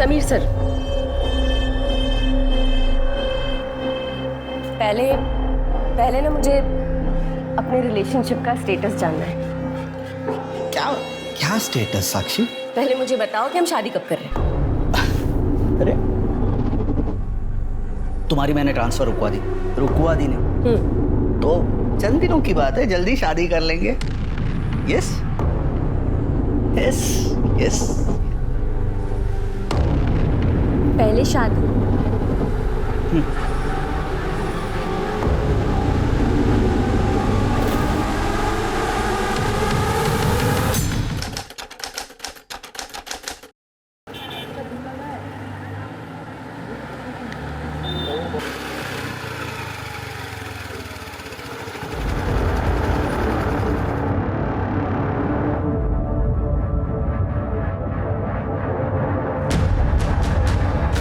Sameer sir, पहले ना मुझे अपने रिलेशनशिप का स्टेटस जानना है। क्या क्या स्टेटस साक्षी? पहले मुझे बताओ कि हम शादी कब कर रहे हैं। अरे तुम्हारी मैंने ट्रांसफर रुकवा दी नहीं तो चंद दिनों की बात है, जल्दी शादी कर लेंगे। Yes yes yes. पहले शादी।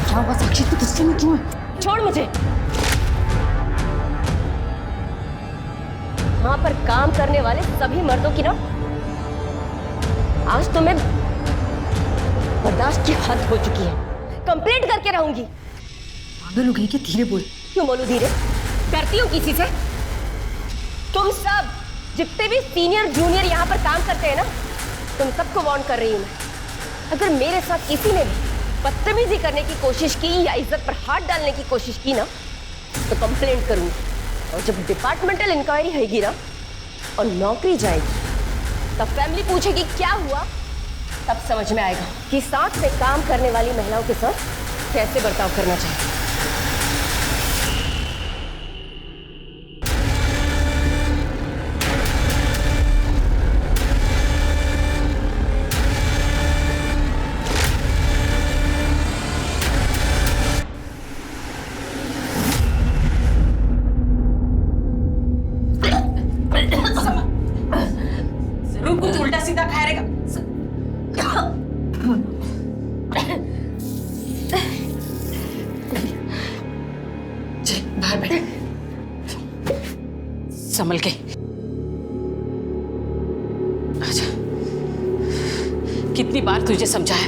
क्या हुआ साक्षी, तू गुस्से में क्यों है? छोड़ मुझे। वहां पर काम करने वाले सभी मर्दों की ना आज तो मैं बर्दाश्त की हद हो चुकी है। कंप्लेंट करके रहूंगी। पागल हो गई क्या? धीरे बोल। क्यों बोलूं धीरे? डरती हूँ किसी से? तुम सब जितने भी सीनियर जूनियर यहाँ पर काम करते हैं ना, तुम सबको वार्न कर रही हूँ मैं। अगर मेरे साथ किसी ने भी बदतमीजी करने की कोशिश की या इज्जत पर हाथ डालने की कोशिश की ना, तो कंप्लेंट करूंगी। और जब डिपार्टमेंटल इंक्वायरी होगी ना और नौकरी जाएगी, तब फैमिली पूछेगी क्या हुआ, तब समझ में आएगा कि साथ में काम करने वाली महिलाओं के साथ कैसे बर्ताव करना चाहिए। जरूर कुछ उल्टा सीधा खाया रहेगा। चल बाहर बैठ, संभल के। अच्छा, कितनी बार तुझे समझाया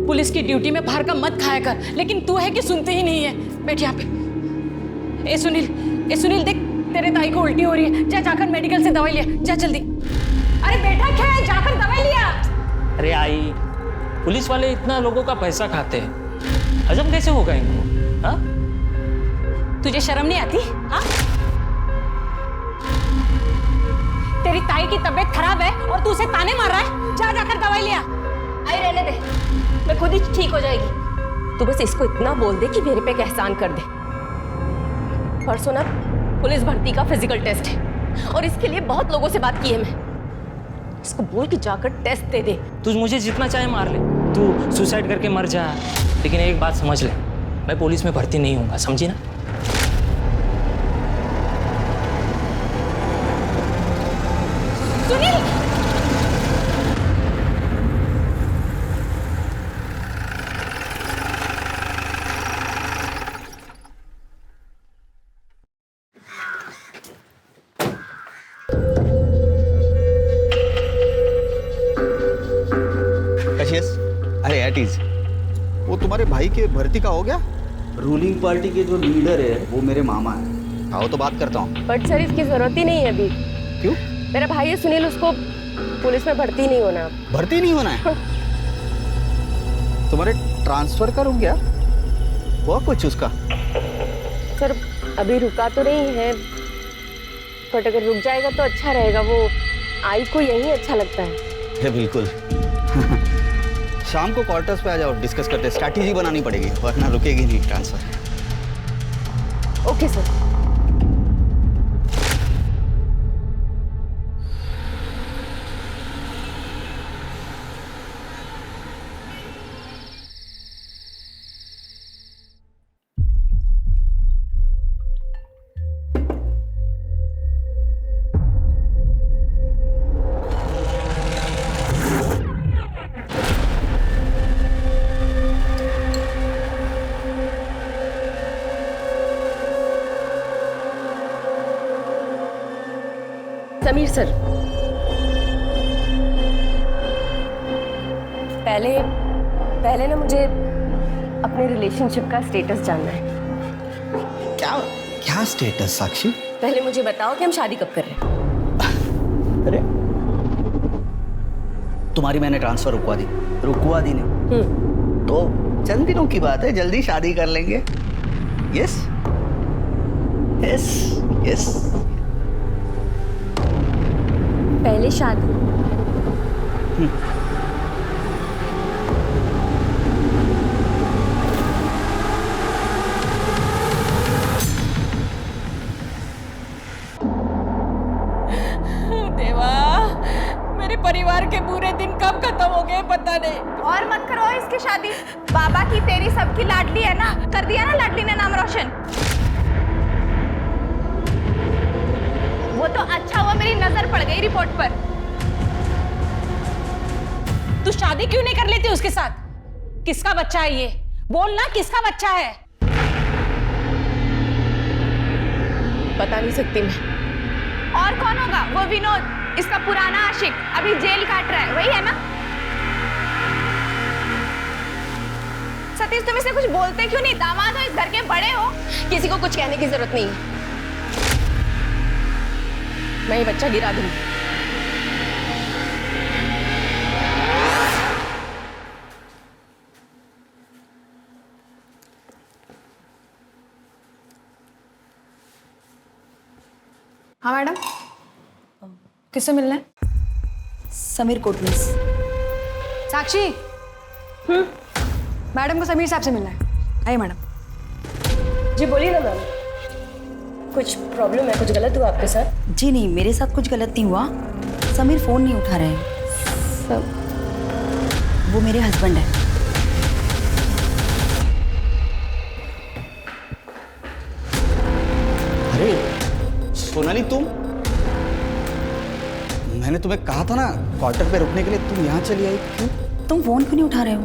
पुलिस की ड्यूटी में बाहर का मत खाया कर, लेकिन तू है कि सुनते ही नहीं है। बैठ यहाँ पे। ए सुनील देख, तेरे ताई को उल्टी हो रही है। जा जाकर मेडिकल से दवाई लिया, जा जल्दी। अरे बेटा क्या है, जाकर दवाई लिया। अरे आई, पुलिस वाले इतना लोगों का पैसा खाते हैं, हजम कैसे होगा इनको? हाँ, तुझे शर्म नहीं आती? हाँ, तेरी ताई की तबीयत खराब है और तू उसे ताने मार रहा है। जा जाकर दवाई लिया। आई रहने दे, मैं खुद ही ठीक हो जाएगी। तू बस इसको इतना बोल दे कि मेरे पे एक एहसान कर दे। परसों ना पुलिस भर्ती का फिजिकल टेस्ट है और इसके लिए बहुत लोगों से बात की है मैं। इसको बोल कि जाकर टेस्ट दे दे। तू मुझे जितना चाहे मार ले, तू सुसाइड करके मर जा, लेकिन एक बात समझ ले, मैं पुलिस में भर्ती नहीं होऊंगा, समझी ना? सुनील, अरे एट इज, वो तुम्हारे भाई के भर्ती का हो गया? रूलिंग पार्टी के जो लीडर है वो मेरे मामा है। आओ तो बात करता हूँ। बट सर इसकी जरूरत ही नहीं है अभी। क्यों? मेरा भाई है सुनील, उसको पुलिस में भर्ती नहीं होना। भर्ती नहीं होना है? तुम्हारे ट्रांसफर करूँ क्या? हुआ कुछ उसका? सर अभी रुका तो नहीं है, बट अगर रुक जाएगा तो अच्छा रहेगा। वो आई को यही अच्छा लगता है। बिल्कुल। शाम को क्वार्टर्स पे आ जाओ, डिस्कस करते हैं। स्ट्रैटेजी बनानी पड़ेगी वरना रुकेगी नहीं transfer. Okay sir. Sameer sir, पहले ना मुझे अपने रिलेशनशिप का स्टेटस जानना है। क्या क्या स्टेटस साक्षी? पहले मुझे बताओ कि हम शादी कब कर रहे हैं। अरे तुम्हारी मैंने ट्रांसफर रुकवा दी नहीं तो चंद दिनों की बात है, जल्दी शादी कर लेंगे। Yes yes yes. पहले शादी। देवा, मेरे परिवार के बुरे दिन कब खत्म हो गए पता नहीं। और मत करो इसकी शादी। बाबा की तेरी सबकी लाडली है ना, कर दिया ना लाडली ने नाम रोशन। वो तो अच्छा हुआ मेरी नजर पड़ गई रिपोर्ट पर। तू शादी क्यों नहीं कर लेती उसके साथ? किसका बच्चा है ये? बोल ना, किसका बच्चा है? बता नहीं सकती मैं। और कौन होगा? वो विनोद, इसका पुराना आशिक, अभी जेल काट रहा है, वही है ना? सतीश, तुम इसे कुछ बोलते क्यों नहीं? दामाद हो, इस घर के बड़े हो। किसी को कुछ कहने की जरूरत नहीं है, मैं ये बच्चा गिरा दूंगी। हाँ मैडम, किससे मिलना है? समीर कोटनीस। साक्षी, मैडम को समीर साहब से मिलना है। आइए मैडम। जी बोलिए ना मैम, कुछ प्रॉब्लम है? कुछ गलत हुआ आपके साथ? जी नहीं, मेरे साथ कुछ गलत नहीं हुआ। समीर फोन नहीं उठा रहे हैं। वो मेरे हस्बैंड है। अरे सोनाली, मैंने तुम्हें कहा था ना क्वार्टर पे रुकने के लिए, तुम यहाँ चली आई क्यों? तुम फोन क्यों नहीं उठा रहे हो?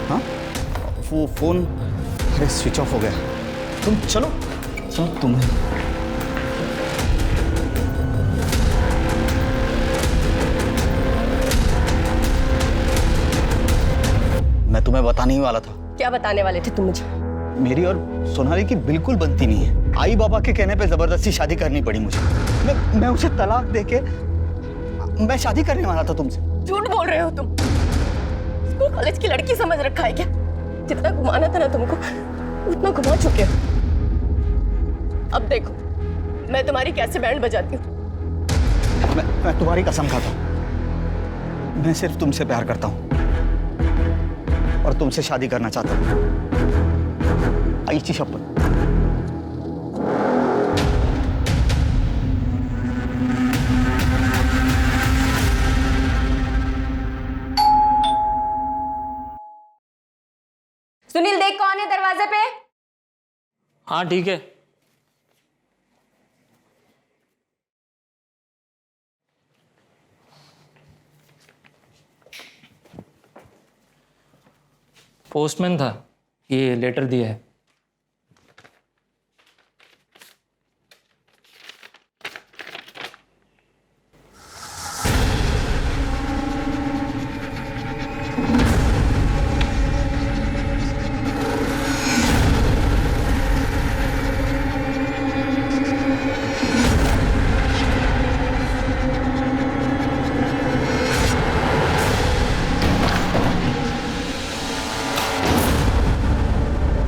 हाँ वो फोन अरे स्विच ऑफ हो गया। तुम चलो चलो। तुम्हें मैं तुम्हें बताने ही वाला था। क्या बताने वाले थे तुम मुझे? मेरी और सोनाली की बिल्कुल बनती नहीं है। आई बाबा के कहने पे जबरदस्ती शादी करनी पड़ी मुझे। मैं उसे तलाक देके मैं शादी करने वाला था तुमसे। झूठ बोल रहे हो तुम। स्कूल कॉलेज की लड़की समझ रखा है क्या? जितना घुमाना था ना तुमको, उतना घुमा चुके हो। अब देखो मैं तुम्हारी कैसे बैंड बजाती हूँ। मैं तुम्हारी कसम खाता हूँ, मैं सिर्फ तुमसे प्यार करता हूँ और तुमसे शादी करना चाहता हूँ। आईची शपथ। सुनील, देख कौन है दरवाजे पे। हाँ ठीक है। पोस्टमैन था, ये लेटर दिया है।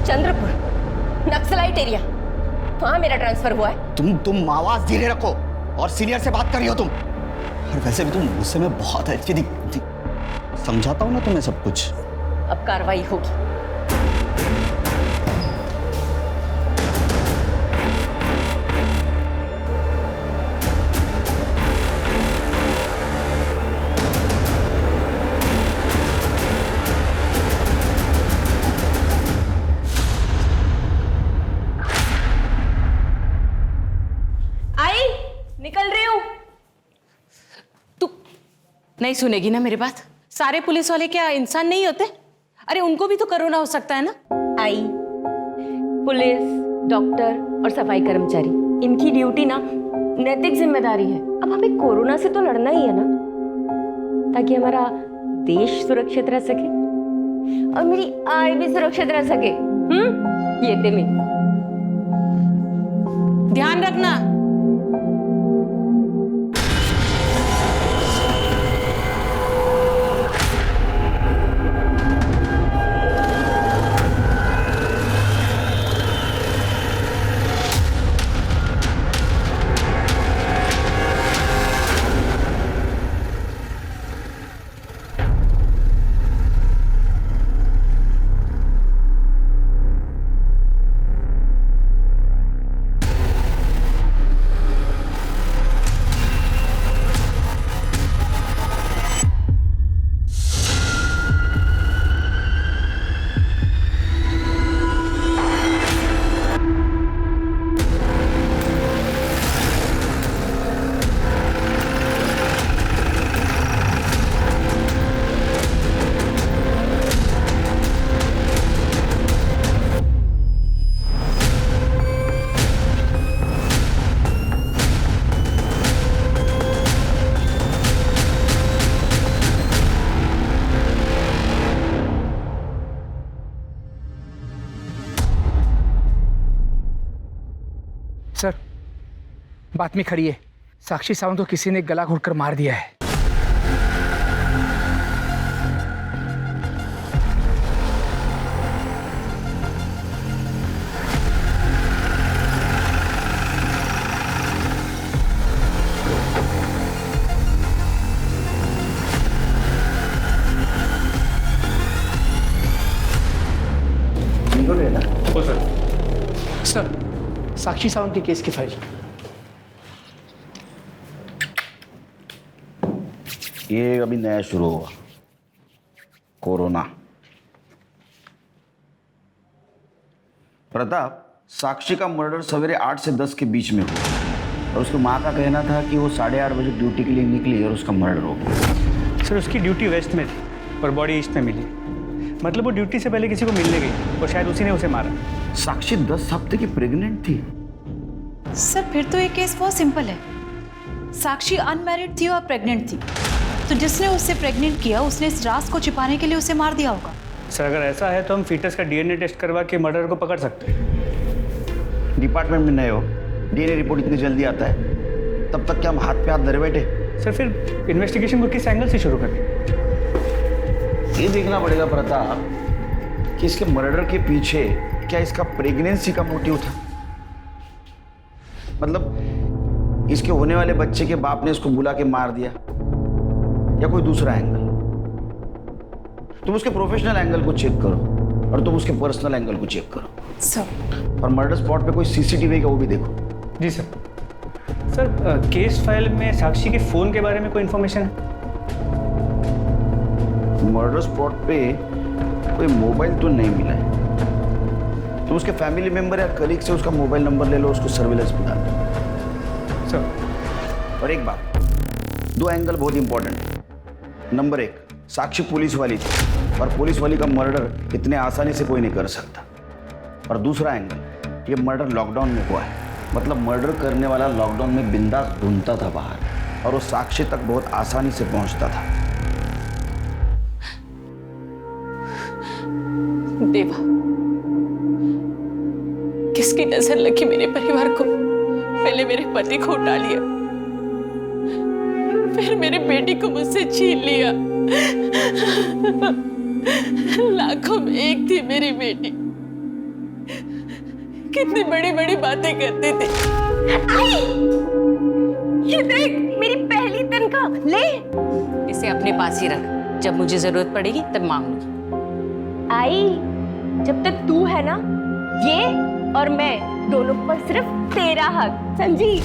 चंद्रपुर नक्सलाइट एरिया, वहां मेरा ट्रांसफर हुआ है। तुम आवाज धीरे रखो और सीनियर से बात कर रही हो तुम। और वैसे भी तुम मुझसे में बहुत अच्छी समझाता हूं ना तुम्हें सब कुछ। अब कार्रवाई होगी। निकल रही हूँ। तू नहीं सुनेगी ना मेरी बात? सारे पुलिस वाले क्या इंसान नहीं होते? अरे उनको भी तो कोरोना हो सकता है ना। आई पुलिस, डॉक्टर और सफाई कर्मचारी, इनकी ड्यूटी ना नैतिक जिम्मेदारी है। अब हमें कोरोना से तो लड़ना ही है ना, ताकि हमारा देश सुरक्षित रह सके। और मेरी आय भी सुरक्षित रह सके। ये थे मैं। ध्यान रखना। सर, बात में खड़ी है। साक्षी सावंत को किसी ने गला घोटकर मार दिया है। सर, साक्षी सावंत के केस की फाइल। ये अभी नया शुरू हुआ, कोरोना। प्रताप, साक्षी का मर्डर सवेरे 8 से 10 के बीच में हुआ और उसकी माँ का कहना था कि वो 8:30 बजे ड्यूटी के लिए निकली और उसका मर्डर हो गया। सर, उसकी ड्यूटी वेस्ट में थी और बॉडी ईस्ट में मिली। मतलब वो ड्यूटी से पहले किसी को मिलने गई और शायद उसी ने उसे मारा। साक्षी 10 हफ्ते की प्रेग्नेंट थी। सर, फिर तो ये केस बहुत सिंपल है। साक्षी अनमैरिड थी और प्रेग्नेंट थी, तो जिसने उससे प्रेग्नेंट किया उसने इस राज को छिपाने के लिए उसे मार दिया होगा। सर, अगर ऐसा है तो हम फीटस का डीएनए टेस्ट करवा के मर्डर को पकड़ सकते हैं। डिपार्टमेंट में नए हो, डीएनए रिपोर्ट इतनी जल्दी आता है, तब तक क्या हम हाथ पे हाथ धरे बैठे? सर, फिर इन्वेस्टिगेशन को किस एंगल से शुरू करें? ये देखना पड़ेगा प्रताप कि इसके मर्डर के पीछे क्या इसका प्रेगनेंसी का मोटिव था। मतलब इसके होने वाले बच्चे के बाप ने इसको बुला के मार दिया या कोई दूसरा एंगल। तुम उसके प्रोफेशनल एंगल को चेक करो और तुम उसके पर्सनल एंगल को चेक करो। सर, और मर्डर स्पॉट पे कोई सीसीटीवी का वो भी देखो। जी सर। सर, केस फाइल में साक्षी के फ़ोन के बारे में कोई इन्फॉर्मेशन है? मर्डर स्पॉट पे कोई मोबाइल तो नहीं मिला है। तुम उसके फैमिली मेंबर या कलीग से उसका मोबाइल नंबर ले लो, उसको सर्विलेंस पे डाल दो। सर, और एक बात, 2 एंगल बहुत इंपॉर्टेंट है। नंबर 1, साक्षी पुलिस वाली थी और पुलिस वाली का मर्डर इतने आसानी से कोई नहीं कर सकता। और दूसरा एंगल, ये मर्डर लॉकडाउन में हुआ है। मतलब मर्डर करने वाला लॉकडाउन में बिंदास ढूंढता था बाहर और वो साक्षी तक बहुत आसानी से पहुंचता था। देवा, किसकी नजर लगी मेरे परिवार को? पहले मेरे पति को उठा लिया, फिर मेरी बेटी को मुझसे छीन लिया। लाखों में एक थी मेरी बेटी, कितनी बड़ी बड़ी बातें करती थी। ये देख, मेरी पहली तनख्वाह ले। इसे अपने पास ही रख, जब मुझे जरूरत पड़ेगी तब मांग लूंगी। आई, जब तक तू है ना, ये और मैं दोनों पर सिर्फ तेरा हक, समझी?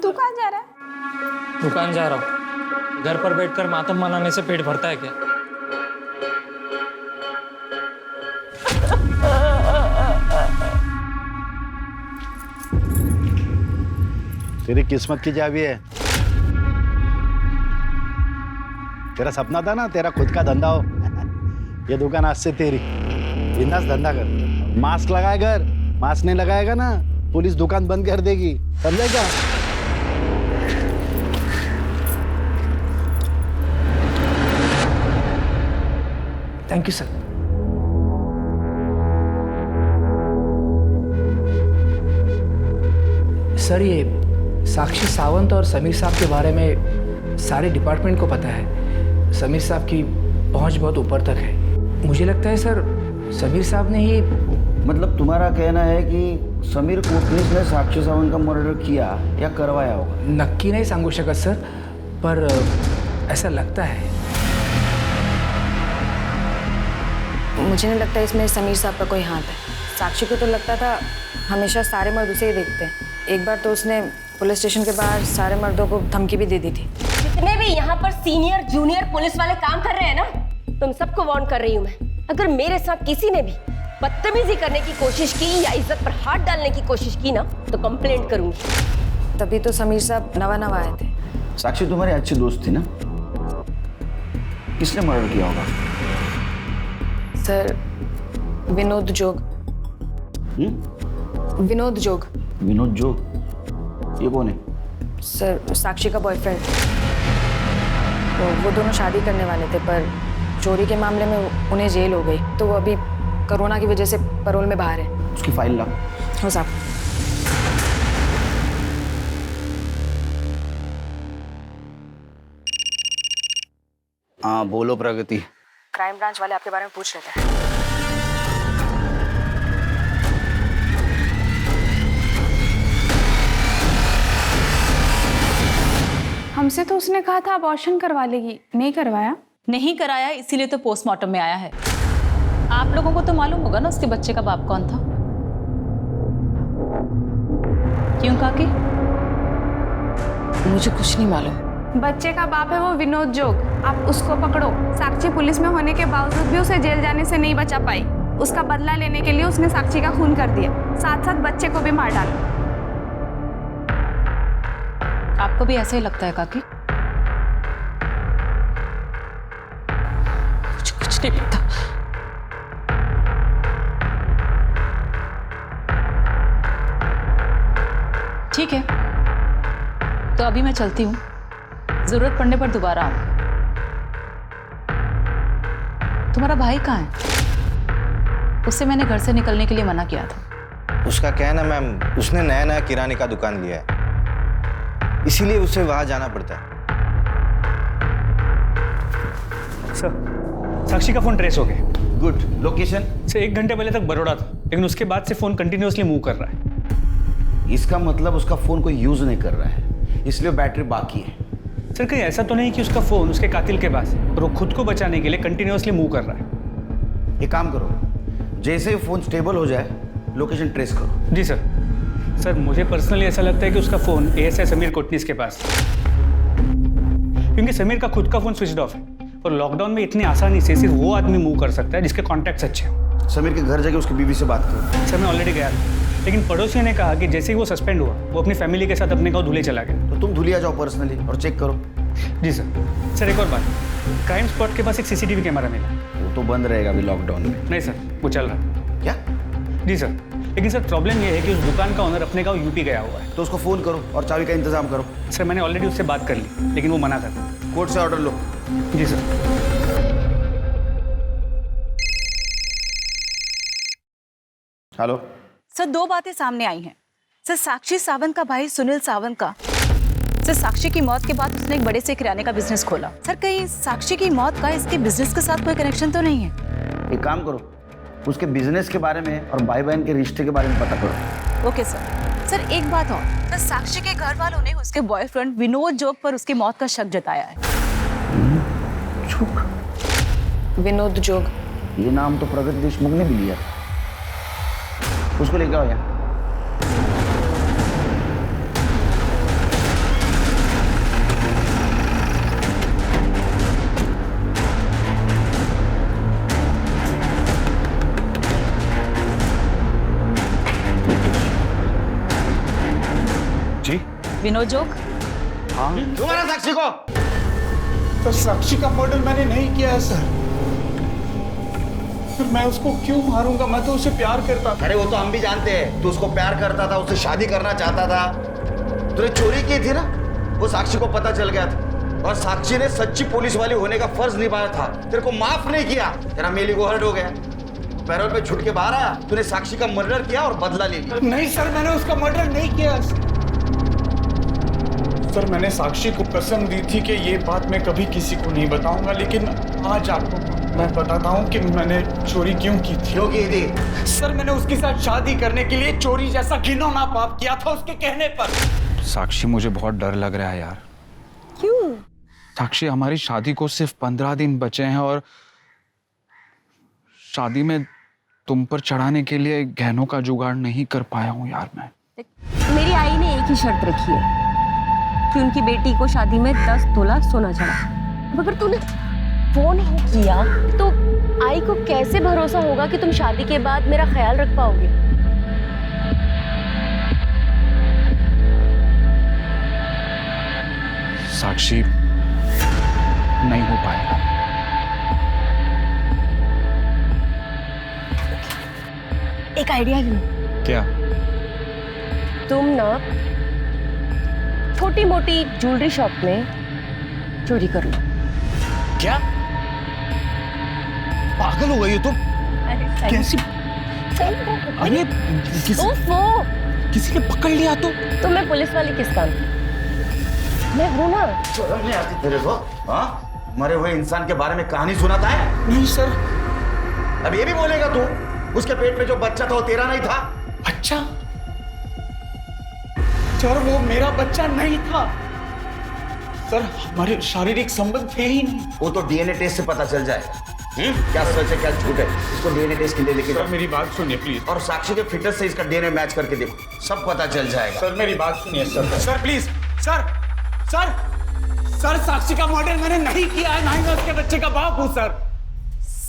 तू कहाँ जा रहा है? दुकान जा रहा हूँ। घर पर बैठकर मातम मनाने से पेट भरता है क्या? तेरी किस्मत की चाबी है। तेरा सपना था ना तेरा खुद का धंधा हो। ये दुकान आज से तेरी। बिंदास धंधा कर। मास्क लगाए घर, मास्क नहीं लगाएगा ना पुलिस दुकान बंद कर देगी, समझेगा? Thank you sir. सर, ये साक्षी सावंत और समीर साहब के बारे में सारे डिपार्टमेंट को पता है। समीर साहब की पहुंच बहुत ऊपर तक है। मुझे लगता है सर, समीर साहब ने ही। मतलब तुम्हारा कहना है कि समीर कोटनीस ने साक्षी सावंत का मर्डर किया या करवाया होगा? नक्की नाही सांगू शकत सर, पर ऐसा लगता है। मुझे नहीं लगता इसमें समीर साहब का कोई हाथ है। साक्षी को तो लगता था हमेशा सारे मर्द उसे ही देखते हैं। एक बार तो उसने पुलिस स्टेशन के बाहर सारे मर्दों को धमकी भी दे दी थी। जितने भी यहाँ पर सीनियर जूनियर पुलिस वाले काम कर रहे हैं ना, तुम सबको वार्न कर रही हूँ मैं। अगर मेरे साथ किसी ने भी बदतमीजी करने की कोशिश की या इज्जत पर हाथ डालने की कोशिश की ना, तो कंप्लेंट करूंगी। तभी तो समीर साहब नवा आए थे। साक्षी तुम्हारी अच्छी दोस्त थी ना? किसने मर्डर किया होगा? सर, विनोद जोग। विनोद जोग। विनोद जोग? ये कौन है? सर, साक्षी का बॉयफ्रेंड। तो वो दोनों शादी करने वाले थे, पर चोरी के मामले में उन्हें जेल हो गई, तो वो अभी कोरोना की वजह से पैरोल में बाहर है। उसकी फाइल ला। हो साहब। हाँ बोलो प्रगति। क्राइम ब्रांच वाले आपके बारे में पूछ रहे थे। हमसे तो उसने कहा था अबॉर्शन करवा लेगी, नहीं करवाया? नहीं कराया, इसीलिए तो पोस्टमार्टम में आया है। आप लोगों को तो मालूम होगा ना उसके बच्चे का बाप कौन था? क्यों काकी? मुझे कुछ नहीं मालूम। बच्चे का बाप है वो विनोद जोग, आप उसको पकड़ो। साक्षी पुलिस में होने के बावजूद भी उसे जेल जाने से नहीं बचा पाई। उसका बदला लेने के लिए उसने साक्षी का खून कर दिया, साथ साथ बच्चे को भी मार डाला। आपको भी ऐसा ही लगता है काकी? कुछ नहीं पता। ठीक है, तो अभी मैं चलती हूँ। जरूरत पड़ने पर दोबारा आऊँ। तुम्हारा भाई कहाँ है? उससे मैंने घर से निकलने के लिए मना किया था। उसका कहना मैम, उसने नया किराने का दुकान लिया है, इसीलिए उसे वहां जाना पड़ता है। सर, साक्षी का फोन ट्रेस हो गया। गुड। लोकेशन? सर, 1 घंटे पहले तक बड़ौदा था, लेकिन उसके बाद से फोन कंटिन्यूअसली मूव कर रहा है। इसका मतलब उसका फोन कोई यूज नहीं कर रहा है, इसलिए बैटरी बाकी है। सर, कहीं ऐसा तो नहीं कि उसका फोन उसके कातिल के पास है और वो खुद को बचाने के लिए कंटिन्यूअसली मूव कर रहा है? एक काम करो, जैसे ही फोन स्टेबल हो जाए लोकेशन ट्रेस करो। जी सर। सर, मुझे पर्सनली ऐसा लगता है कि उसका फोन एएसआई समीर कोटनीस के पास है, क्योंकि समीर का खुद का फोन स्विच ऑफ है और लॉकडाउन में इतनी आसानी से सिर्फ वो आदमी मूव कर सकता है जिसके कॉन्टैक्ट्स अच्छे हो। समीर के घर जाके उसकी बीवी से बात करो। सर, मैं ऑलरेडी गया था, लेकिन पड़ोसियों ने कहा कि जैसे ही वो सस्पेंड हुआ वो अपनी फैमिली के साथ अपने गाँव धुले चला गया। तो तुम धुलिया जाओ पर्सनली और चेक करो। जी सर। सर, एक और बात, क्राइम स्पॉट के पास एक सीसीटीवी कैमरा मिला। वो तो बंद रहेगा अभी लॉकडाउन में। नहीं सर, वो चल रहा। क्या? जी सर, लेकिन सर प्रॉब्लम ये है कि उस दुकान का ओनर अपने गाँव यूपी गया हुआ है। तो उसको फोन करो और चाबी का इंतजाम करो। सर, मैंने ऑलरेडी उससे बात कर ली, लेकिन वो मना कर। कोर्ट से ऑर्डर लो। जी सर। हेलो सर, 2 बातें सामने आई हैं। सर, साक्षी सावंत का भाई सुनील सावंत का, सर, साक्षी की मौत के बाद उसने एक बड़े से किराने का बिजनेस खोला। सर, कहीं साक्षी की मौत का इसके बिजनेस के साथ कोई कनेक्शन तो नहीं है? एक काम करो, उसके बिजनेस के बारे में और भाई बहन के रिश्ते के बारे में पता करो। Okay sir. सर, एक बात और, सर, साक्षी के घर वालों ने उसके बॉयफ्रेंड विनोद जोग पर उसकी मौत का शक जताया है। विनोद जोग? ये नाम तो प्रगति देशमुख ने भी लिया। उसको लेकर आओ यहाँ। जी विनोद जोग? हाँ। क्यों मारा साक्षी को? तो साक्षी का मर्डर मैंने नहीं किया है सर। फिर मैं उसको क्यों मारूंगा? मैं तो उसे प्यार करता था। अरे वो तो हम भी जानते हैं, तू उसको प्यार करता था, उससे शादी करना चाहता था। तूने चोरी की थी ना, वो साक्षी को पता चल गया था और साक्षी ने सच्ची पुलिस वाली होने का फर्ज निभाया था, तेरे को माफ नहीं किया, तेरा मेली गोहर हो गया, पैरों पे छुट के बाहर आया, तूने साक्षी का मर्डर किया और बदला ले लिया। नहीं सर, मैंने उसका मर्डर नहीं किया सर। मैंने साक्षी को कसम दी थी कि ये बात मैं कभी किसी को नहीं बताऊंगा, लेकिन आज आपको मैं बताता हूँ कि मैंने चोरी क्यों की थी। क्यों की थी? सर मैंने उसके साथ शादी करने के लिए चोरी जैसा घिनौना पाप किया था उसके कहने पर। साक्षी, मुझे बहुत डर लग रहा है यार। क्यों? साक्षी, हमारी शादी को सिर्फ 15 दिन बचे हैं और शादी में तुम पर चढ़ाने के लिए गहनों का जुगाड़ नहीं कर पाया हूँ यार मैं। मेरी आई ने एक ही शर्त रखी है कि उनकी बेटी को शादी में 10 तोला सोना चढ़ा। अब अगर तूने फोन ही किया तो आई को कैसे भरोसा होगा कि तुम शादी के बाद मेरा ख्याल रख पाओगे? साक्षी, नहीं हो पाएगा। एक आइडिया लूं। क्या? तुम ना छोटी मोटी ज्वेलरी शॉप में चोरी कर लो। क्या पागल हो गई हो तुम? कैसी? अरे किसी ने पकड़ लिया तो मैं पुलिस वाली किस काम की? मैं हूं ना। शर्म नहीं आती तेरे को? हाँ, मरे हुए इंसान के बारे में कहानी सुनाता है? नहीं सर। अब ये भी बोलेगा तू उसके पेट में जो बच्चा था वो तेरा नहीं था? अच्छा सर, वो मेरा बच्चा नहीं था सर, हमारे शारीरिक संबंध थे ही नहीं। वो तो डीएनए टेस्ट से पता चल जाएगा। क्या सच है क्या झूठ है, इसको डीएनए टेस्ट के लिए लेके सर मेरी बात सुनिए प्लीज। और साक्षी के फिटनेस से इसका डीएनए मैच करके देखो, सब पता चल जाएगा। सर मेरी बात सुनिए सर। Sir please sir sir sir Sakshi का मर्डर मैंने नहीं किया है, ना ही मैं उसके बच्चे का बाप हूँ सर।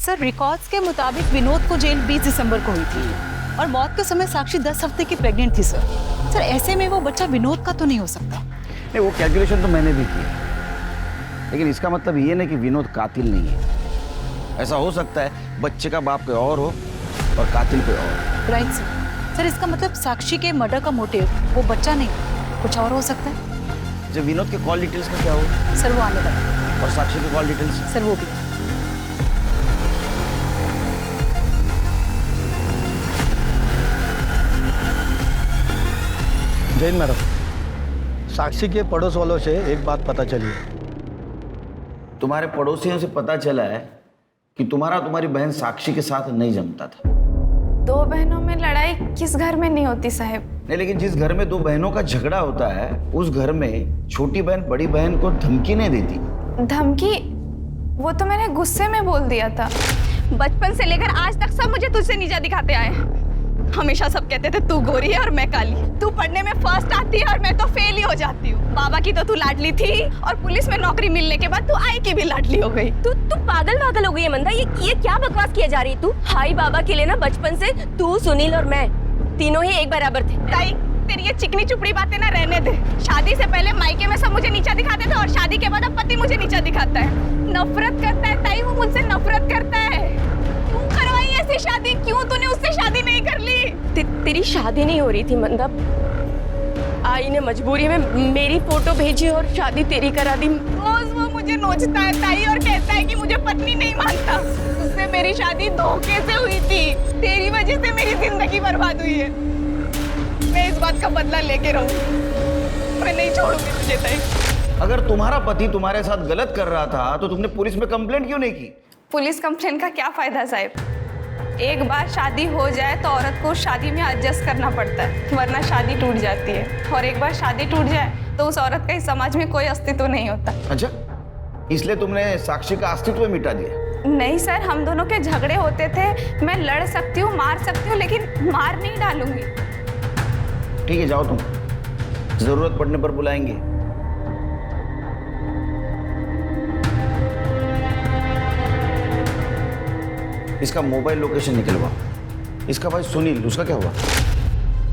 सर रिकॉर्ड्स के मुताबिक विनोद को जेल 20 दिसंबर को हुई थी और मौत के समय साक्षी 10 हफ्ते की प्रेग्नेंट थी सर। सर ऐसे में वो बच्चा विनोद का तो नहीं हो सकता। नहीं, वो कैलकुलेशन तो मैंने भी किया, लेकिन इसका मतलब ये नहीं कि विनोद कातिल नहीं है। ऐसा हो सकता है बच्चे का बाप कोई और हो और कातिल कोई और। Right sir. सर इसका मतलब साक्षी के मर्डर का मोटिव वो बच्चा नहीं कुछ और हो सकता है। जब विनोद के कॉल डिटेल्स का क्या हो? सर वो आने वाला। और साक्षी के कॉल डिटेल्स? सर वो भी। जैन मैडम, साक्षी के पड़ोस वालों से एक बात पता चली है। तुम्हारे पड़ोसियों से पता चला है कि तुम्हारी बहन साक्षी के साथ नहीं जमता था। 2 बहनों में लड़ाई किस घर में नहीं होती साहब? नहीं, लेकिन जिस घर में 2 बहनों का झगड़ा होता है उस घर में छोटी बहन बड़ी बहन को धमकी नहीं देती। धमकी? वो तो मैंने गुस्से में बोल दिया था। बचपन से लेकर आज तक सब मुझे तुझसे नीचा दिखाते आए हैं। हमेशा सब कहते थे तू गोरी है और मैं काली, तू पढ़ने में फर्स्ट आती है और मैं तो फेल ही हो जाती हूँ। बाबा की तो तू लाडली थी और पुलिस में नौकरी मिलने के बाद तू आई की भी लाडली हो गई। तू पागल हो गई है मंदा। ये क्या बकवास किया जा रही है तू? हाई बाबा के लिए ना बचपन से तू, सुनील और मैं तीनों ही एक बराबर थे। ताई तेरी ये चिकनी चुपड़ी बातें ना रहने दे। शादी से पहले मायके में सब मुझे नीचा दिखाते थे और शादी के बाद अब पति मुझे नीचा दिखाता है। नफरत करता है ताई, वो मुझसे नफरत करता है। क्यों करवाई ऐसी शादी? क्यों तूने उससे शादी नहीं कर ली? तेरी शादी नहीं हो रही थी मंदा। आई ने मजबूरी में मेरी फोटो भेजी और शादी तेरी करा दी। रोज वो मुझे नोचता है ताई और कहता है कि मुझे पत्नी नहीं मानता। उससे मेरी शादी धोखे से हुई थी। तेरी वजह से मेरी जिंदगी बर्बाद हुई है। मैं इस बात का बदला लेके रहूं। मैं नहीं छोड़ूंगी तुझे ताई। अगर तुम्हारा पति तुम्हारे साथ गलत कर रहा था तो तुमने पुलिस में कंप्लेंट क्यों नहीं की? पुलिस कंप्लेंट का क्या फायदा साहब? एक बार शादी हो जाए तो औरत को शादी में एडजस्ट करना पड़ता है, वरना शादी टूट जाती है। और एक बार शादी टूट जाए तो उस औरत का इस समाज में कोई अस्तित्व नहीं होता। अच्छा, इसलिए तुमने साक्षी का अस्तित्व मिटा दिया? नहीं सर, हम दोनों के झगड़े होते थे। मैं लड़ सकती हूँ, मार सकती हूँ, लेकिन मार नहीं डालूंगी। ठीक है, जाओ तुम, जरूरत पड़ने पर बुलाएंगे। इसका मोबाइल लोकेशन निकलवा। इसका भाई सुनील, उसका क्या हुआ?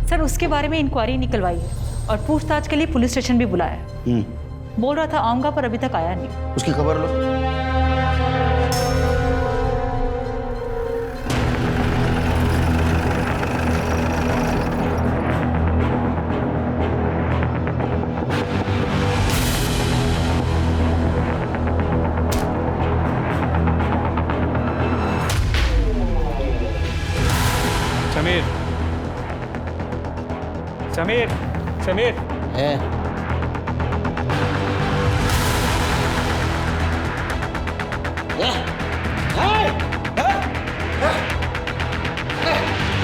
सर उसके बारे में इंक्वायरी निकलवाई है और पूछताछ के लिए पुलिस स्टेशन भी बुलाया है। बोल रहा था आऊंगा, पर अभी तक आया नहीं। उसकी खबर लो। समीर, समीर, समीर।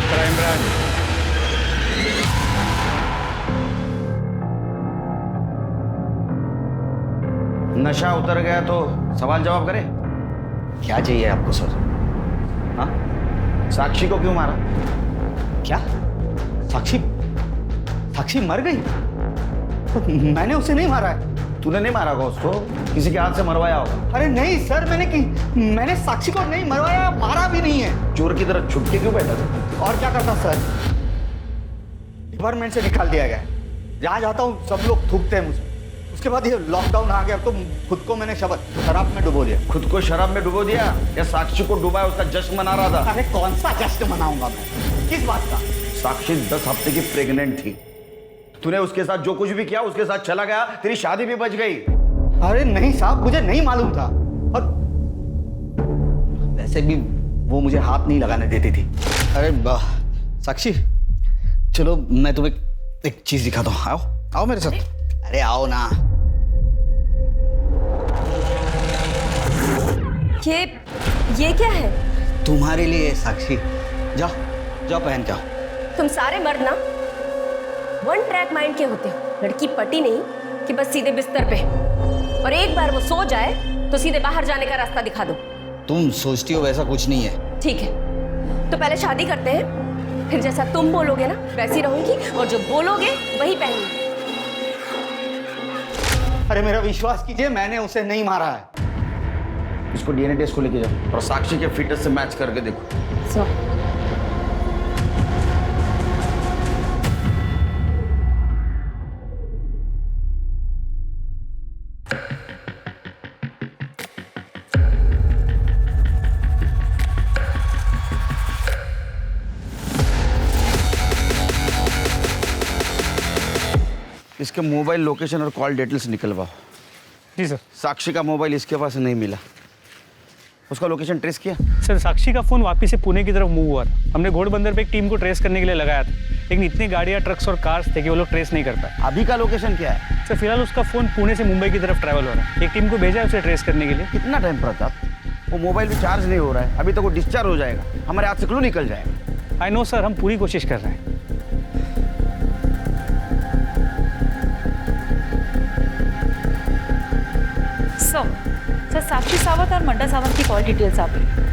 Crime branch. नशा उतर गया तो सवाल जवाब करें। क्या चाहिए आपको सर? हाँ, साक्षी को क्यों मारा? क्या? साक्षी साक्षी मर गई? तो मैंने उसे नहीं मारा है। तूने नहीं मारा होगा उसको, किसी के हाथ से मरवाया होगा। अरे नहीं सर, मैंने साक्षी को नहीं मरवाया, मारा भी नहीं है। चोर की तरह छुप के क्यों बैठा था? और क्या करता सर? डिपार्टमेंट से निकाल दिया गया। जहाँ जाता हूँ सब लोग थूकते हैं मुझे। उसके बाद ये लॉकडाउन आ गया तो खुद को मैंने शराब में डुबो दिया। खुद को शराब में डुबो दिया या साक्षी को डुबाया उसका जश्न मना रहा था? अरे कौन सा जश्न मनाऊंगा मैं? किस बात का? साक्षी 10 हफ्ते की प्रेग्नेंट थी। तूने उसके साथ जो कुछ भी किया उसके साथ चला गया, तेरी शादी भी बच गई। अरे नहीं साहब, मुझे नहीं मालूम था। और वैसे भी वो मुझे हाथ नहीं लगाने देती थी। अरे साक्षी, चलो मैं तुम्हें एक चीज दिखाता हूँ। आओ आओ मेरे साथ। अरे आओ ना। ये क्या है? तुम्हारे लिए साक्षी। जाओ जाओ पहन के आओ। तुम सारे मर्द ना वन ट्रैक माइंड के होते हो। लड़की पटी नहीं कि बस सीधे बिस्तर पे, और एक बार वो सो जाए तो सीधे बाहर जाने का रास्ता दिखा दो। तुम सोचती हो वैसा कुछ नहीं है। ठीक है, तो पहले शादी करते हैं, फिर जैसा तुम बोलोगे ना वैसी रहूंगी, और जो बोलोगे वही पहनूंगी। अरे मेरा विश्वास कीजिए, मैंने उसे नहीं मारा है। इसको डीएनए टेस्ट को लेके जाओ और साक्षी के फिटनेस से मैच करके देखो। इसके मोबाइल लोकेशन और कॉल डिटेल्स निकलवाओ। जी सर। साक्षी का मोबाइल इसके पास नहीं मिला, उसका लोकेशन ट्रेस किया? सर, साक्षी का फोन वापस से पुणे की तरफ मूव हुआ था। हमने घोड़बंदर पे एक टीम को ट्रेस करने के लिए लगाया था, लेकिन इतनी गाड़ियाँ, ट्रक्स और कार्स थे कि वो लोग ट्रेस नहीं कर पाए। अभी का लोकेशन क्या है? सर, फिलहाल उसका फोन पुणे से मुंबई की तरफ ट्रैवल हो रहा है। एक टीम को भेजा है उसे ट्रेस करने के लिए। कितना टाइम प्रताप? वो मोबाइल भी चार्ज नहीं हो रहा है, अभी तक वो डिस्चार्ज हो जाएगा, हमारे हाथ से क्लू निकल जाएगा। आई नो सर, हम पूरी कोशिश कर रहे हैं। सर, साक्षी सावंत और मंडा सावंत की कॉल डिटेल्स आप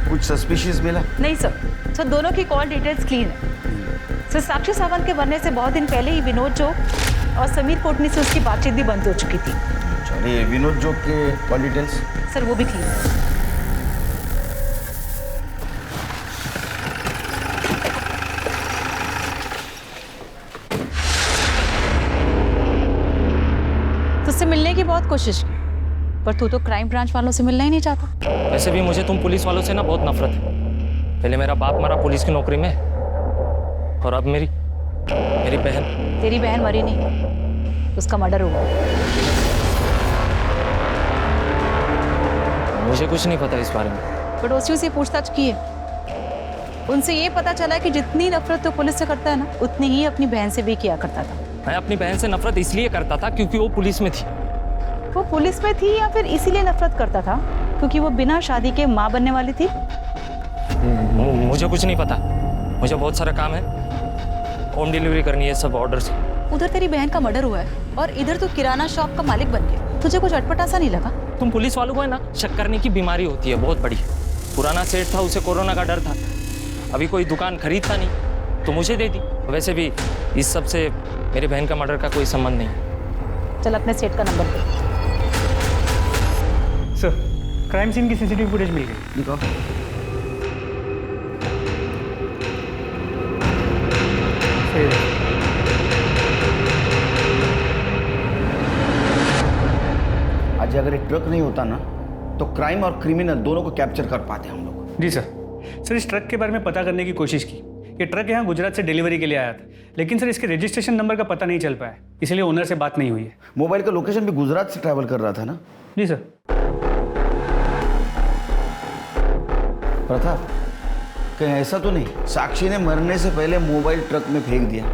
कुछ सस्पिशियस मिला? नहीं सर, दोनों की कॉल डिटेल्स क्लीन है। सर, साक्षी सावंत के बनने से बहुत दिन पहले ही विनोद जोग और समीर कोटनी से उसकी बातचीत भी बंद हो चुकी थी। चलिए, विनोद जोग के कॉल डिटेल्स? सर, वो भी क्लीन है। तुझसे मिलने की बहुत कोशिश की, पर तू तो क्राइम ब्रांच वालों से मिलना ही नहीं चाहता। वैसे भी मुझे तुम पुलिस वालों से ना बहुत नफरत है। पहले मेरा बाप मरा पुलिस की नौकरी में, और अब मेरी बहन। तेरी बहन मरी नहीं, उसका मर्डर हुआ। मुझे कुछ नहीं पता इस बारे में। पड़ोसियों से पूछताछ की है, उनसे ये पता चला कि जितनी नफरत तो पुलिस से करता है ना, उतनी ही अपनी बहन से भी किया करता था। मैं अपनी बहन से नफरत इसलिए करता था क्योंकि वो पुलिस में थी। वो पुलिस में थी या फिर इसीलिए नफरत करता था क्योंकि वो बिना शादी के माँ बनने वाली थी? मुझे कुछ नहीं पता, मुझे बहुत सारा काम है, होम डिलीवरी करनी है सब ऑर्डर से। उधर तेरी बहन का मर्डर हुआ है और इधर तो किराना शॉप का मालिक बन गया। तुझे कुछ अटपटा सा नहीं लगा? तुम पुलिस वालों को है ना, शक करने की बीमारी होती है बहुत बड़ी। पुराना सेठ था, उसे कोरोना का डर था, अभी कोई दुकान खरीदता नहीं तो मुझे दे दी। वैसे भी इस सब से मेरी बहन का मर्डर का कोई संबंध नहीं। चल अपने सेठ का नंबर दे। सर, क्राइम सीन की सीसीटीवी फुटेज मिल गई। निकाल। आज अगर एक ट्रक नहीं होता ना, तो क्राइम और क्रिमिनल दोनों को कैप्चर कर पाते हम लोग। जी सर। सर, इस ट्रक के बारे में पता करने की कोशिश की। ये ट्रक यहाँ गुजरात से डिलीवरी के लिए आया था, लेकिन सर इसके रजिस्ट्रेशन नंबर का पता नहीं चल पाया, इसलिए ओनर से बात नहीं हुई है। मोबाइल का लोकेशन भी गुजरात से ट्रैवल कर रहा था ना? जी सर। प्रताप, कहीं ऐसा तो नहीं साक्षी ने मरने से पहले मोबाइल ट्रक में फेंक दिया?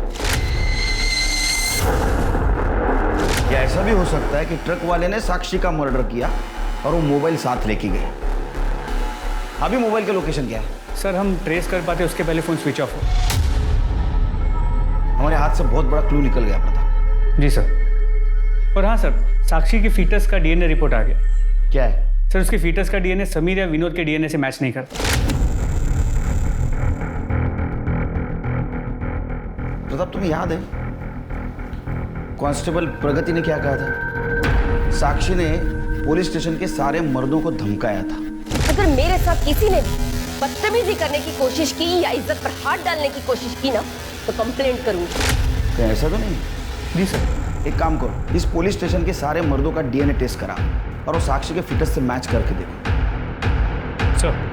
या ऐसा भी हो सकता है कि ट्रक वाले ने साक्षी का मर्डर किया और वो मोबाइल साथ लेके गए? अभी मोबाइल का लोकेशन क्या है? सर हम ट्रेस कर पाते उसके पहले फ़ोन स्विच ऑफ हो। हमारे हाथ से बहुत बड़ा क्लू निकल गया प्रताप। जी सर। और हाँ सर, साक्षी के फीटस का डीएनए रिपोर्ट आ गया। क्या है? सर उसके फीटस का डीएनए समीर या विनोद के डीएनए से मैच नहीं करता। प्रताप तुम्हें याद है कांस्टेबल प्रगति ने क्या कहा था? साक्षी ने पुलिस स्टेशन के सारे मर्दों को धमकाया था। अगर मेरे साथ किसी ने बदतमीजी करने की कोशिश की या इज्जत पर हाथ डालने की कोशिश की ना तो कंप्लेंट करूंगी। कहीं ऐसा तो नहीं? जी सर। एक काम करो, इस पुलिस स्टेशन के सारे मर्दों का डीएनए टेस्ट करा और वो साक्षी के फिटनेस से मैच करके देखो। सर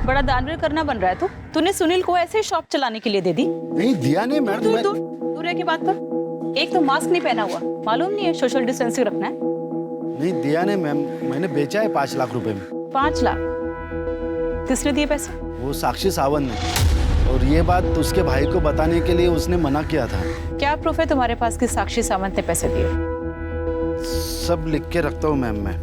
बड़ा दानवीर करना बन रहा है तूने सुनील को ऐसे शॉप चलाने के लिए दे दी? नहीं दिया नहीं मैडम। दूर रह के बात कर। एक तो मास्क नहीं पहना हुआ, मालूम नहीं है सोशल डिस्टेंसिंग रखना है। नहीं दिया नहीं मैम, मैंने बेचा है 5 लाख रुपए में। 5 लाख? किसने दिए पैसे? वो साक्षी सावंत ने, और ये बात उसके भाई को बताने के लिए उसने मना किया था। क्या प्रूफ है तुम्हारे पास कि साक्षी सावंत ने पैसे दिए? सब लिख के रखता हूँ मैम मैं,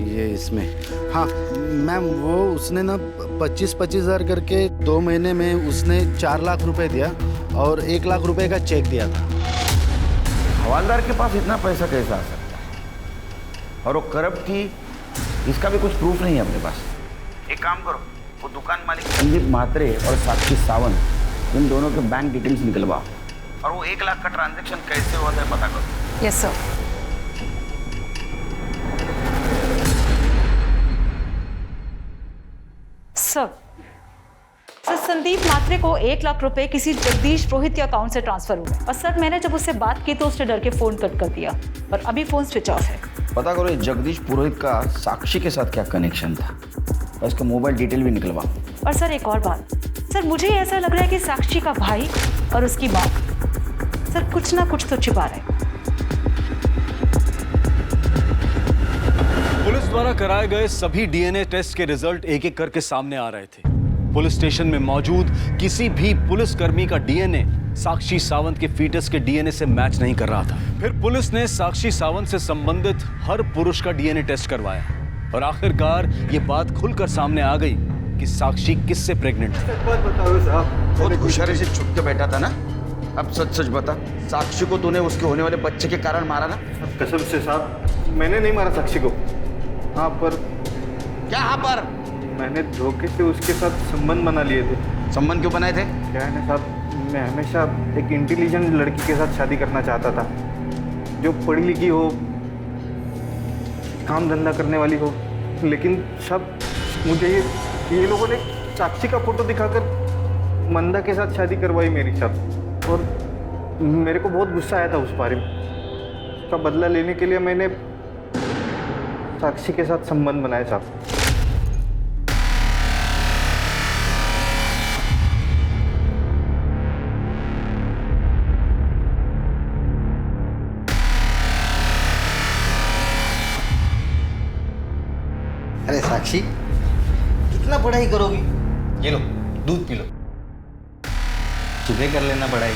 ये इसमें। हाँ मैम, वो उसने ना 25-25 हज़ार करके 2 महीने में उसने 4 लाख रुपए दिया और 1 लाख रुपए का चेक दिया था। हवालदार के पास इतना पैसा कैसा आ सकता है? और वो करप्ट थी, इसका भी कुछ प्रूफ नहीं है अपने पास। एक काम करो, वो दुकान मालिक संदीप म्हात्रे और साक्षी सावंत इन दोनों के बैंक डिटेल्स निकलवाओ और वो 1 लाख का ट्रांजैक्शन कैसे हुआ है पता करो। Yes sir. Sir Sandeep Mhatre को 1 लाख रुपए किसी जगदीश रोहित के अकाउंट से ट्रांसफर हुए और सर मैंने जब उससे बात की तो उसने डर के फोन कट कर दिया और अभी फोन स्विच ऑफ है। पता करो ये जगदीश पुरोहित का साक्षी के साथ क्या कनेक्शन था और इसका मोबाइल डिटेल भी निकलवाओ। और सर एक और बात, सर मुझे ऐसा लग रहा है कि साक्षी का भाई और उसकी माँ सर कुछ ना कुछ तो छिपा रहे हैं। पुलिस द्वारा कराए गए सभी डीएनए टेस्ट के रिजल्ट एक एक करके सामने आ रहे थे। पुलिस स्टेशन में मौजूद किसी भी पुलिसकर्मी का डीएनए साक्षी सावंत के फीटस के डीएनए से मैच नहीं कर रहा था। फिर पुलिस ने साक्षी सावंत से संबंधित हर पुरुष का डीएनए टेस्ट करवाया और आखिरकार ये बात खुलकर सामने आ गई कि साक्षी किससे प्रेग्नेंट थी। बहुत होशियारी से छुप के बैठा था ना, अब सच सच बता, साक्षी को तूने उसके होने वाले बच्चे के कारण मारा ना? कसम से साहब, मैंने नहीं मारा साक्षी को। हाँ पर क्या? हाँ पर मैंने धोखे से उसके साथ संबंध बना लिए थे। संबंध क्यों बनाए थे? क्या है ना साहब, मैं हमेशा एक इंटेलिजेंट लड़की के साथ शादी करना चाहता था, जो पढ़ी लिखी हो, काम धंधा करने वाली हो। लेकिन सब मुझे ये लोगों ने साक्षी का फोटो दिखाकर मंदा के साथ शादी करवाई मेरी साहब, और मेरे को बहुत गुस्सा आया था उस बारे में। उसका बदला लेने के लिए मैंने साक्षी के साथ संबंध बनाया साहब। अरे साक्षी, कितना पढ़ाई करोगी? ये लो दूध पी लो, सुबह कर लेना पढ़ाई।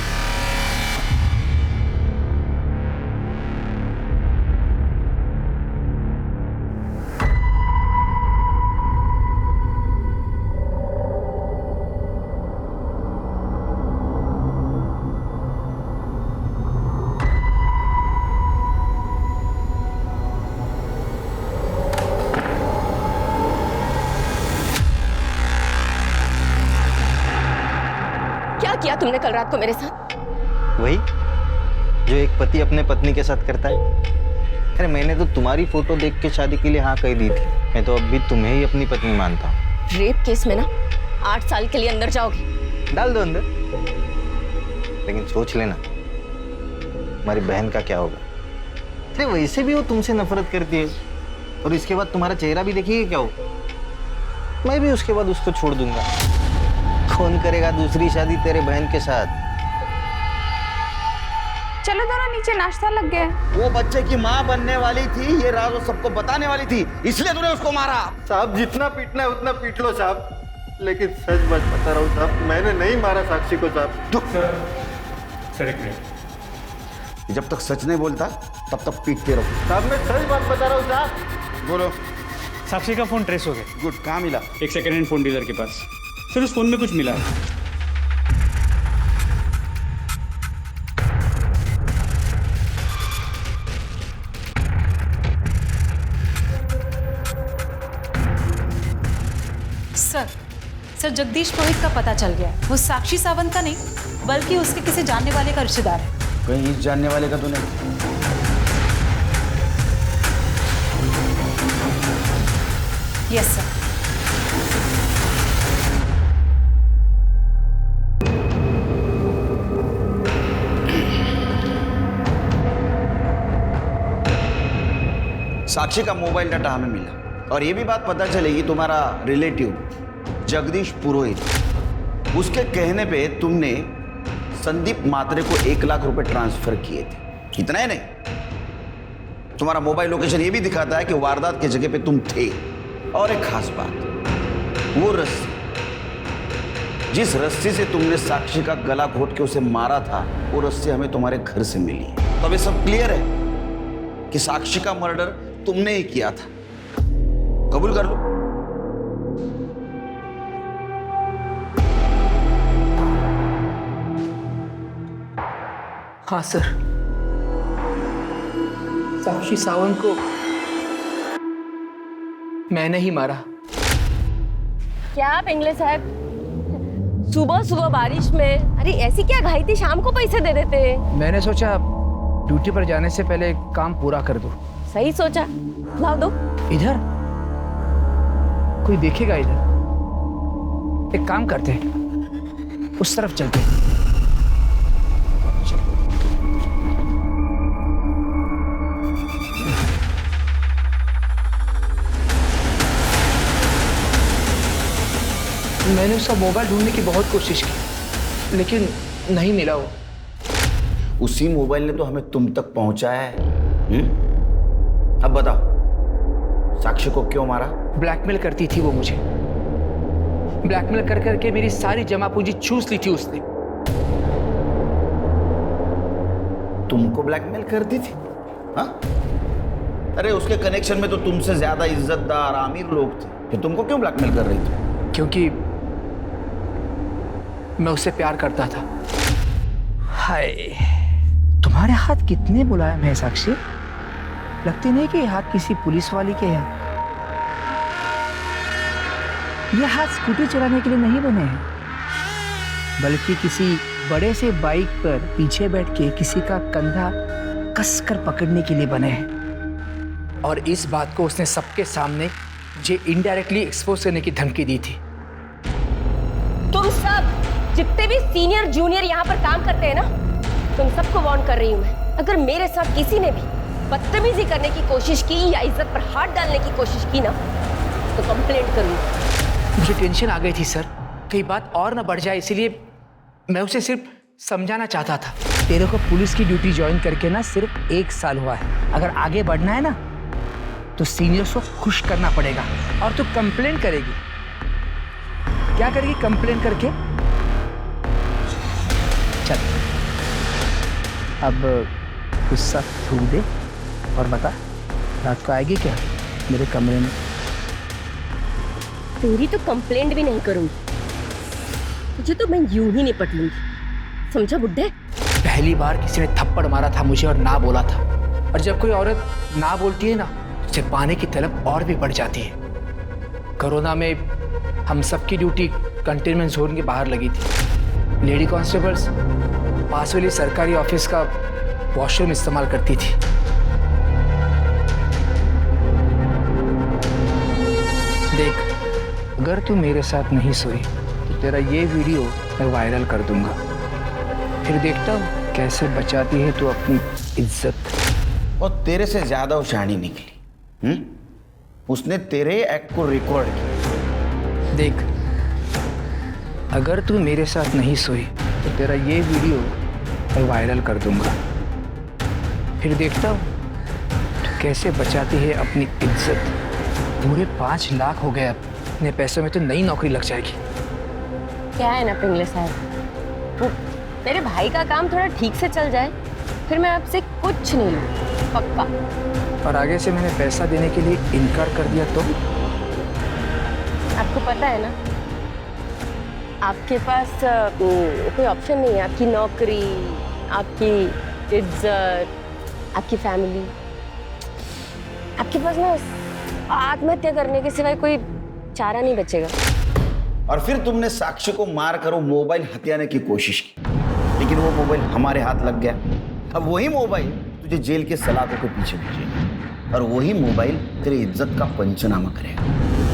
क्या किया तुमने कल रात को मेरे साथ? वही जो एक पति अपने पत्नी के साथ करता है। अरे मैंने तो तुम्हारी फोटो देख के शादी के लिए हाँ कही दी थी। मैं तो अब भी तुम्हें ही अपनी पत्नी मानता हूँ। रेप केस में ना 8 साल के लिए अंदर जाओगे। डाल दो अंदर, लेकिन सोच लेना हमारी बहन का क्या होगा। अरे वैसे भी वो तुमसे नफरत करती है, और इसके बाद तुम्हारा चेहरा भी देखिए क्या हो। मैं भी उसके बाद उसको छोड़ दूंगा। कौन करेगा दूसरी शादी तेरे बहन के साथ? चलो दोनों नीचे, नाश्ता लग गया है। वो बच्चे की माँ बनने वाली थी, ये राज वो सबको बताने वाली थी, इसलिए तूने उसको मारा। साहब जितना पीटना है उतना पीट लो साहब, लेकिन सच बात बता रहा हूँ साहब, मैंने नहीं मारा साक्षी को साहब। सर एक मिनट। जब तक सच नहीं बोलता तब तक पीटते रहो। साहब मैं सच बात बता रहा हूँ साहब। बोलो। साक्षी का फोन ट्रेस हो गया। गुड, कहाँ मिला? एक सेकेंड हैंड फोन डीलर के पास। सर उस फोन में कुछ मिला है। सर जगदीश पुरोहित का पता चल गया है। वो साक्षी सावंत का नहीं बल्कि उसके किसी जानने वाले का रिश्तेदार है। कहीं इस जानने वाले का तो नहीं? Yes sir. साक्षी का मोबाइल डाटा हमें मिला और ये भी बात पता चलेगी तुम्हारा रिलेटिव जगदीश पुरोहित, उसके कहने पे तुमने संदीप मात्रे को 1 लाख रुपए ट्रांसफर किए थे। इतना ही नहीं, तुम्हारा मोबाइल लोकेशन ये भी दिखाता है कि वारदात की जगह पे तुम थे। और एक खास बात, वो रस्सी, जिस रस्सी से तुमने साक्षी का गला घोट के उसे मारा था, वो रस्सी हमें तुम्हारे घर से मिली है। तो अब ये सब क्लियर है कि साक्षी का मर्डर तुमने ही किया था। कबूल कर लो। हाँ सर, साक्षी सावंत को मैंने ही मारा। क्या पिंगले साहब, सुबह सुबह बारिश में, अरे ऐसी क्या घाई थी, शाम को पैसे दे देते। मैंने सोचा ड्यूटी पर जाने से पहले काम पूरा कर दो। सही सोचा, लाओ दो। इधर कोई देखेगा? इधर एक काम करते हैं, उस तरफ चलते हैं। मैंने उसका मोबाइल ढूंढने की बहुत कोशिश की लेकिन नहीं मिला। वो उसी मोबाइल ने तो हमें तुम तक पहुंचाया है। अब बताओ, साक्षी को क्यों मारा? ब्लैकमेल करती थी वो मुझे। ब्लैकमेल कर करके मेरी सारी जमा पूंजी चूस ली थी उसने। तुमको ब्लैकमेल करती थी? हाँ? अरे उसके कनेक्शन में तो तुमसे ज्यादा इज्जतदार अमीर लोग थे, फिर तुमको क्यों ब्लैकमेल कर रही थी? क्योंकि मैं उससे प्यार करता था। हाय, तुम्हारे हाथ कितने मुलायम है साक्षी, लगती नहीं कि ये हाथ किसी पुलिस वाली के हैं। ये हाथ स्कूटी चलाने के लिए नहीं बने हैं, बल्कि किसी बड़े से बाइक पर पीछे बैठ के किसी का कंधा कसकर पकड़ने के लिए बने हैं। और इस बात को उसने सबके सामने मुझे इनडायरेक्टली एक्सपोज करने की धमकी दी थी। तुम सब जितने भी सीनियर जूनियर यहाँ पर काम करते हैं ना, तुम सबको वार्न कर रही हूँ मैं, अगर मेरे साथ किसी ने भी बदतमीजी करने की कोशिश की या इज्जत पर हाथ डालने की कोशिश की ना, तो कंप्लेंट करूंगी। मुझे टेंशन आ गई थी सर, कई बात और ना बढ़ जाए, इसीलिए मैं उसे सिर्फ समझाना चाहता था। तेरे को पुलिस की ड्यूटी ज्वाइन करके ना सिर्फ 1 साल हुआ है, अगर आगे बढ़ना है ना तो सीनियर्स को खुश करना पड़ेगा। और तू कंप्लेंट करेगी, क्या करेगी कंप्लेंट करके? चल अब गुस्सा थूक दे और बता, रात को आएगी क्या मेरे कमरे में? तेरी तो कंप्लेंट भी नहीं करूंगी, तुझे तो मैं यूं ही निपट लूंगी, समझा बुड्ढे? पहली बार किसी ने थप्पड़ मारा था मुझे और ना बोला था, और जब कोई औरत ना बोलती है ना, उसे पाने की तलब और भी बढ़ जाती है। कोरोना में हम सबकी ड्यूटी कंटेनमेंट जोन के बाहर लगी थी। लेडी कांस्टेबल्स पास वाली सरकारी ऑफिस का वॉशरूम इस्तेमाल करती थी। देख, अगर तू मेरे साथ नहीं सोई तो तेरा ये वीडियो मैं वायरल कर दूंगा, फिर देखता हूँ कैसे बचाती है तू अपनी इज्जत। और तेरे से ज्यादा वो शहानी निकली। उसने तेरे एक्ट को रिकॉर्ड किया। देख, अगर तू मेरे साथ नहीं सोई तो तेरा ये वीडियो मैं वायरल कर दूंगा, फिर देखता हूँ तो कैसे बचाती है अपनी इज्जत। पूरे 5 लाख हो गए, अपने पैसों में तो नई नौकरी लग जाएगी। क्या है ना पिंगले साहब, वो मेरे भाई का काम थोड़ा ठीक से चल जाए, फिर मैं आपसे कुछ नहीं लूँ, पक्का। और आगे से मैंने पैसा देने के लिए इनकार कर दिया तो? आपको पता है ना, आपके पास कोई ऑप्शन नहीं है। आपकी नौकरी, आपकी इज्जत, आपकी फैमिली, आपके पास ना आत्महत्या करने के सिवाय कोई चारा नहीं बचेगा। और फिर तुमने साक्षी को मार कर वो मोबाइल हथियाने की कोशिश की, लेकिन वो मोबाइल हमारे हाथ लग गया। अब वही मोबाइल तुझे जेल के सलाखों के पीछे भेजेगा और वही मोबाइल तेरी इज्जत का पंचनामा करेगा।